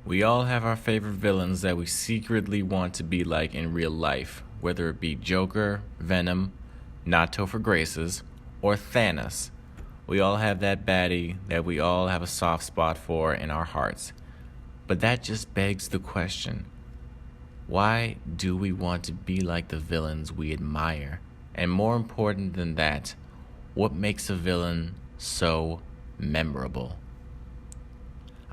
We all have our favorite villains that we secretly want to be like in real life, whether it be Joker, Venom, Not Topher Graces, or Thanos. We all have that baddie that we all have a soft spot for in our hearts. But that just begs the question, why do we want to be like the villains we admire? And more important than that, what makes a villain so memorable?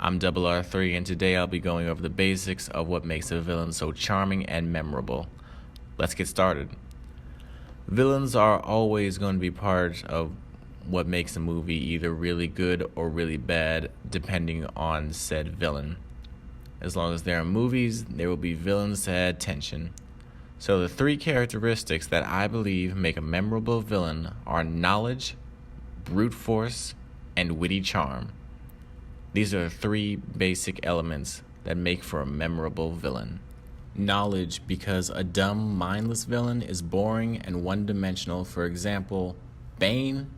I'm Double R3, and today I'll be going over the basics of what makes a villain so charming and memorable. Let's get started. Villains are always going to be part of what makes a movie either really good or really bad, depending on said villain. As long as there are movies, there will be villains to add tension. So the three characteristics that I believe make a memorable villain are knowledge, brute force, and witty charm. These are the three basic elements that make for a memorable villain. Knowledge, because a dumb, mindless villain is boring and one-dimensional. For example, Bane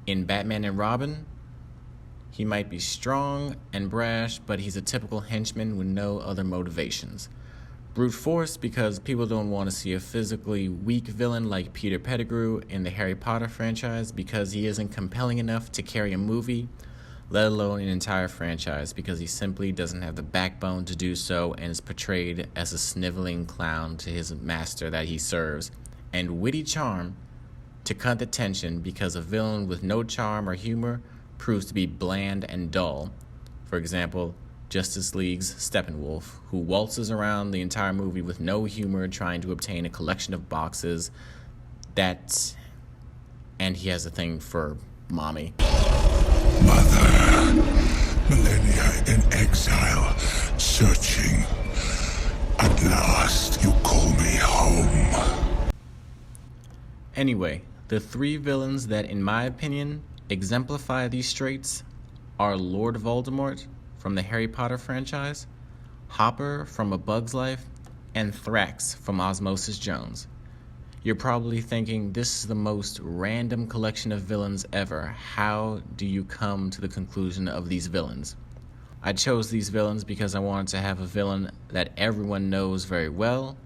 in Batman and Robin. He might be strong and brash, but he's a typical henchman with no other motivations. Brute force, because people don't want to see a physically weak villain like Peter Pettigrew in the Harry Potter franchise because he isn't compelling enough to carry a movie, let alone an entire franchise, because he simply doesn't have the backbone to do so and is portrayed as a sniveling clown to his master that he serves. And witty charm, to cut the tension, because a villain with no charm or humor proves to be bland and dull. For example, Justice League's Steppenwolf, who waltzes around the entire movie with no humor trying to obtain a collection of boxes and he has a thing for mommy. Mother, millennia in exile, searching. At last, you call me home. Anyway, the three villains that, in my opinion, exemplify these traits are Lord Voldemort from the Harry Potter franchise, Hopper from A Bug's Life, and Thrax from Osmosis Jones. You're probably thinking, this is the most random collection of villains ever. How do you come to the conclusion of these villains? I chose these villains because I wanted to have a villain that everyone knows very well,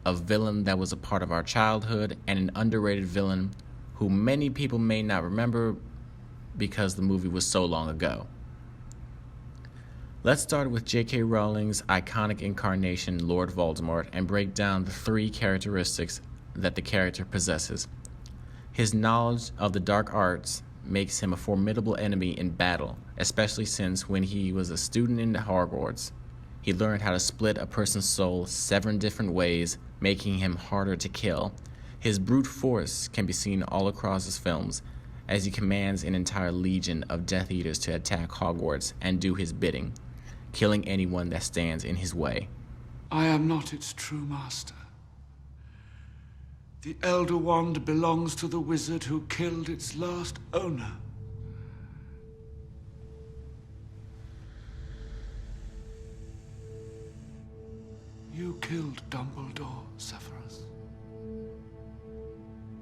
a villain that was a part of our childhood, and an underrated villain who many people may not remember because the movie was so long ago. Let's start with J.K. Rowling's iconic incarnation, Lord Voldemort, and break down the three characteristics that the character possesses. His knowledge of the dark arts makes him a formidable enemy in battle, especially since when he was a student in Hogwarts, he learned how to split a person's soul 7 different ways, making him harder to kill. His brute force can be seen all across his films, as he commands an entire legion of Death Eaters to attack Hogwarts and do his bidding, killing anyone that stands in his way. I am not its true master. The Elder Wand belongs to the wizard who killed its last owner. You killed Dumbledore, Severus.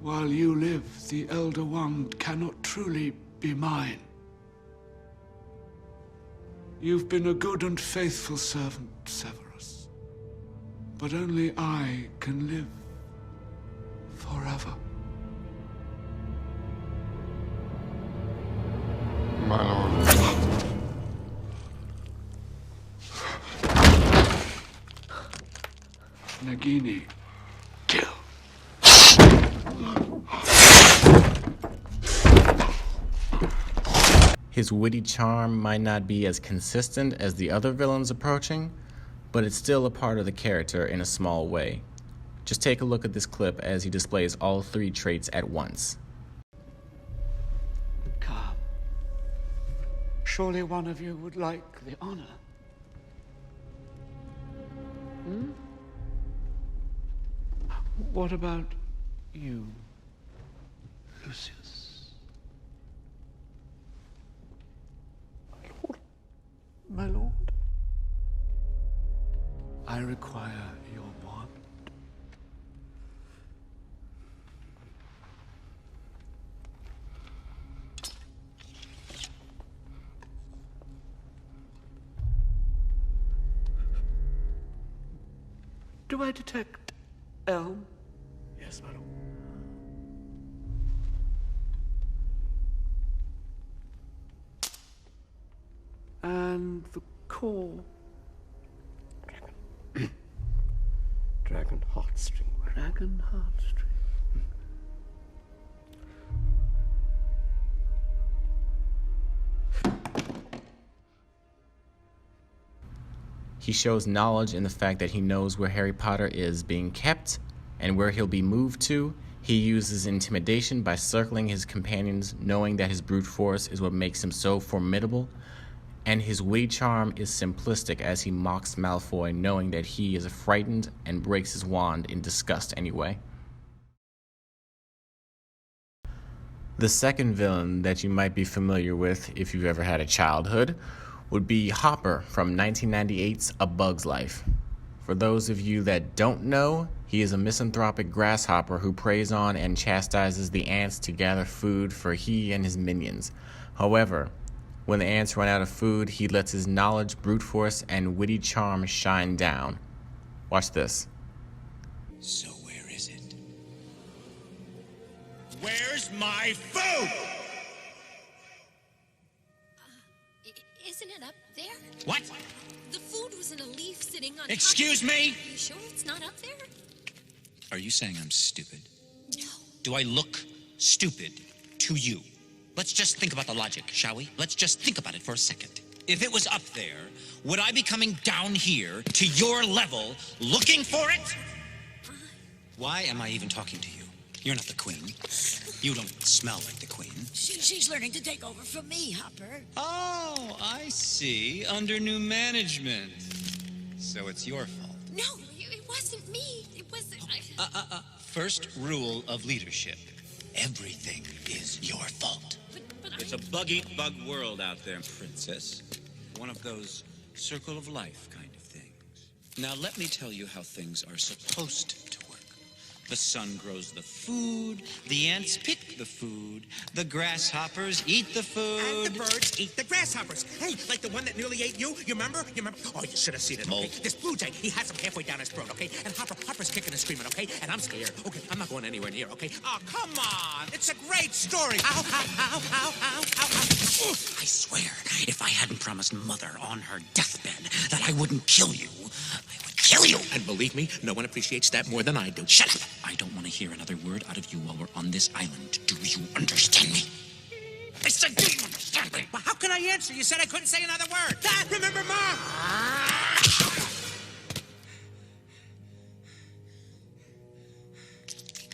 While you live, the Elder Wand cannot truly be mine. You've been a good and faithful servant, Severus. But only I can live forever. My lord. Nagini, kill. His witty charm might not be as consistent as the other villains approaching, but it's still a part of the character in a small way. Just take a look at this clip as he displays all three traits at once. Come. Surely one of you would like the honor. What about you, Lucius? My lord. My lord. I require your wand. Do I detect elm? Yes, madam. And the core? Dragon heartstring. Dragon heartstring. He shows knowledge in the fact that he knows where Harry Potter is being kept and where he'll be moved to. He uses intimidation by circling his companions, knowing that his brute force is what makes him so formidable. And his witty charm is simplistic as he mocks Malfoy, knowing that he is frightened and breaks his wand in disgust anyway. The second villain that you might be familiar with if you've ever had a childhood would be Hopper from 1998's A Bug's Life. For those of you that don't know, he is a misanthropic grasshopper who preys on and chastises the ants to gather food for he and his minions. However, when the ants run out of food, he lets his knowledge, brute force, and witty charm shine down. Watch this. So where is it? Where's my food? Isn't it up there? What? The food was in a leaf sitting on Excuse top of me? it. Are you sure it's not up there? Are you saying I'm stupid? No. Do I look stupid to you? Let's just think about the logic, shall we? Let's just think about it for a second. If it was up there, would I be coming down here to your level looking for it? Why am I even talking to you? You're not the queen. You don't smell like the queen. She's learning to take over from me, Hopper. Oh, I see. Under new management. So it's your fault. No, it wasn't me. It wasn't. First rule of leadership. Everything is your fault. But It's a bug-eat-bug world out there, princess. One of those circle of life kind of things. Now let me tell you how things are supposed to work. The sun grows the food, the ants pick the food, the grasshoppers eat the food. And the birds eat the grasshoppers. Hey, like the one that nearly ate you. You remember? Oh, you should have seen it. Okay? Mole. This blue jay, he has him halfway down his throat, okay? And Hopper's kicking and screaming, okay? And I'm scared. Okay, I'm not going anywhere near, okay? Oh, come on. It's a great story. Ow, ow, ow, ow, ow, ow, ow. I swear, if I hadn't promised Mother on her deathbed that I wouldn't kill you, I would kill you. And believe me, no one appreciates that more than I do. Shut up! I don't want to hear another word out of you while we're on this island. Do you understand me? I said, do you understand me? Well, how can I answer? You said I couldn't say another word. Dad, remember Mom?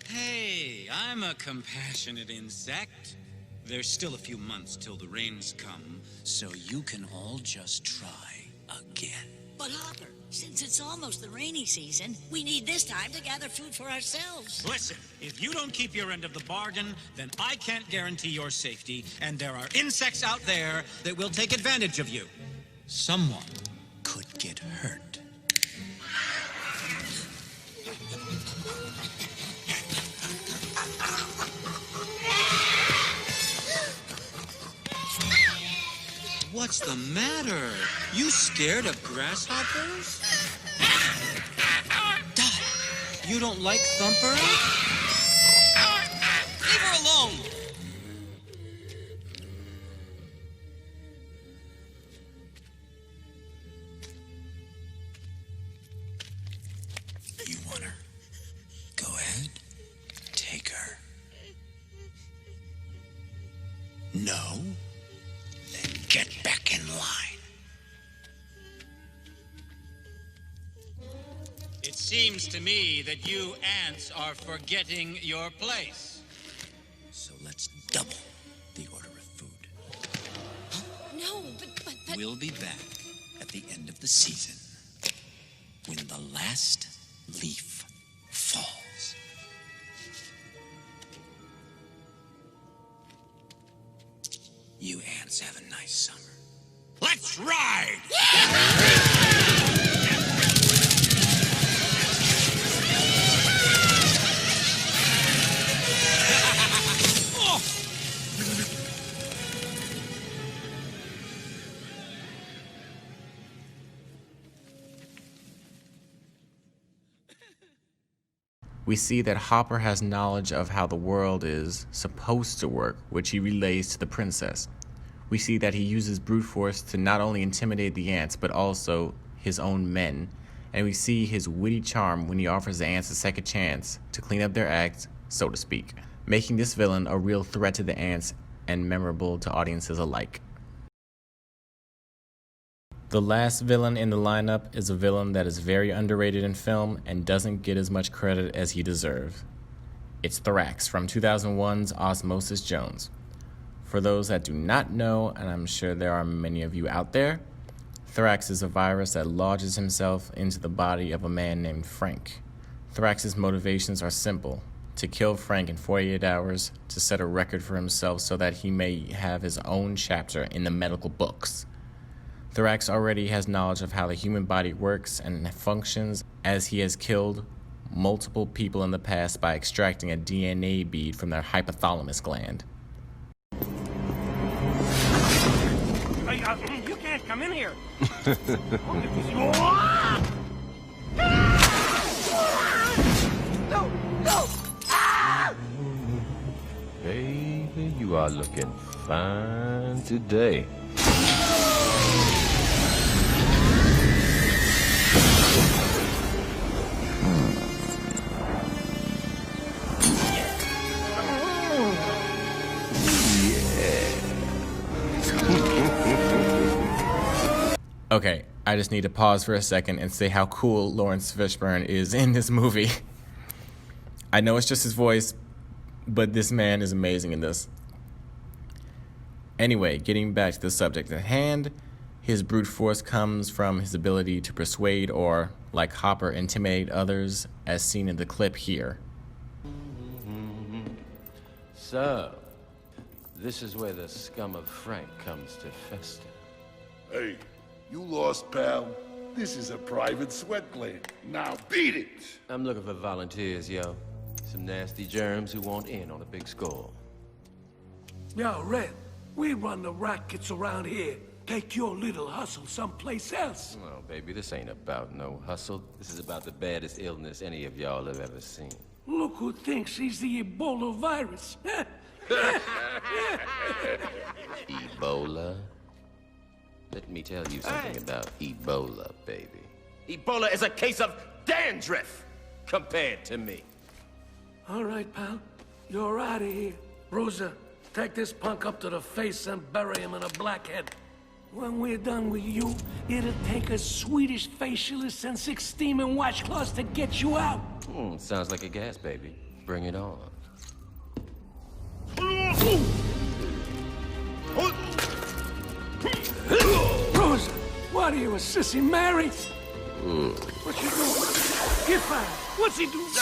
Hey, I'm a compassionate insect. There's still a few months till the rains come, so you can all just try again. But Hopper, since it's almost the rainy season, we need this time to gather food for ourselves. Listen, if you don't keep your end of the bargain, then I can't guarantee your safety, and there are insects out there that will take advantage of you. Someone could get hurt. What's the matter? You scared of grasshoppers? Dot, you don't like Thumper? Leave her alone! You want her? Go ahead. Take her. No? Then get back in line. It seems to me that you ants are forgetting your place. So let's double the order of food. no, but. We'll be back at the end of the season when the last leaf falls. You ants have a nice summer. Let's ride! We see that Hopper has knowledge of how the world is supposed to work, which he relays to the princess. We see that he uses brute force to not only intimidate the ants, but also his own men. And we see his witty charm when he offers the ants a second chance to clean up their act, so to speak, making this villain a real threat to the ants and memorable to audiences alike. The last villain in the lineup is a villain that is very underrated in film and doesn't get as much credit as he deserves. It's Thrax from 2001's Osmosis Jones. For those that do not know, and I'm sure there are many of you out there, Thrax is a virus that lodges himself into the body of a man named Frank. Thrax's motivations are simple: to kill Frank in 48 hours, to set a record for himself so that he may have his own chapter in the medical books. Thrax already has knowledge of how the human body works and functions, as he has killed multiple people in the past by extracting a DNA bead from their hypothalamus gland. You can't come in here. No, no. Baby, you are looking fine today. Okay, I just need to pause for a second and say how cool Lawrence Fishburne is in this movie. I know it's just his voice, but this man is amazing in this. Anyway, getting back to the subject at hand, his brute force comes from his ability to persuade or, like Hopper, intimidate others, as seen in the clip here. So, this is where the scum of Frank comes to fester. Hey, you lost, pal. This is a private sweat gland. Now beat it! I'm looking for volunteers, yo. Some nasty germs who want in on a big score. Yo, Red, we run the rackets around here. Take your little hustle someplace else. Oh, baby, this ain't about no hustle. This is about the baddest illness any of y'all have ever seen. Look who thinks he's the Ebola virus. Ebola? Let me tell you something about Ebola, baby. Ebola is a case of dandruff compared to me. All right, pal. You're out of here. Rosa, take this punk up to the face and bury him in a blackhead. When we're done with you, it'll take a Swedish facialist and 6 steaming washcloths to get you out. Sounds like a gas, baby. Bring it on. Rosa, what are you, a sissy Mary? What you doing? Get fired. What's he doing?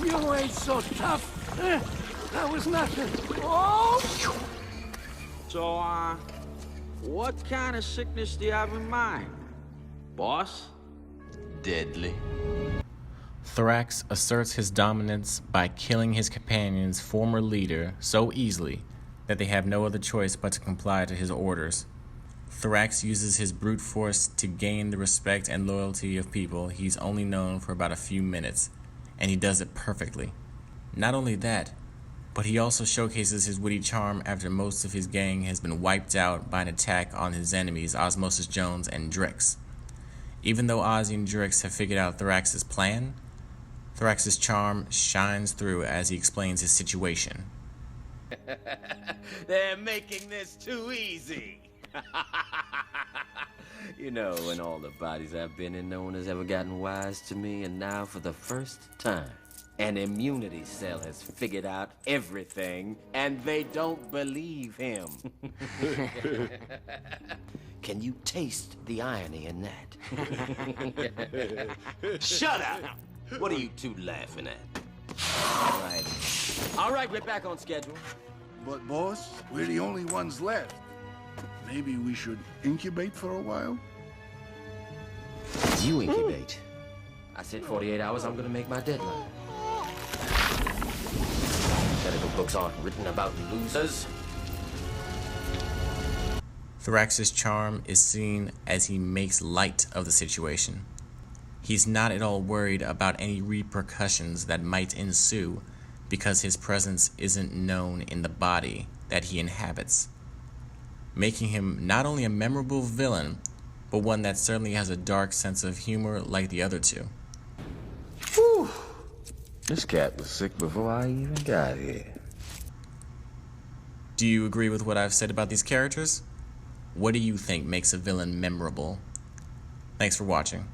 You ain't so tough. That was nothing. Oh! So, what kind of sickness do you have in mind, boss? Deadly. Thrax asserts his dominance by killing his companion's former leader so easily that they have no other choice but to comply to his orders. Thrax uses his brute force to gain the respect and loyalty of people he's only known for about a few minutes, and he does it perfectly. Not only that, but he also showcases his witty charm after most of his gang has been wiped out by an attack on his enemies Osmosis Jones and Drix. Even though Ozzy and Drix have figured out Thrax's plan, Thrax's charm shines through as he explains his situation. They're making this too easy. You know, when all the bodies I've been in, no one has ever gotten wise to me, and now for the first time, an immunity cell has figured out everything, and they don't believe him. Can you taste the irony in that? Shut up! What are you two laughing at? All right, we're back on schedule. But, boss, we're the only ones left. Maybe we should incubate for a while? You incubate. I said 48 hours, I'm gonna make my deadline. Medical books aren't written about losers. Thorax's charm is seen as he makes light of the situation. He's not at all worried about any repercussions that might ensue because his presence isn't known in the body that he inhabits, making him not only a memorable villain, but one that certainly has a dark sense of humor like the other two. Whew. This cat was sick before I even got here. Do you agree with what I've said about these characters? What do you think makes a villain memorable? Thanks for watching.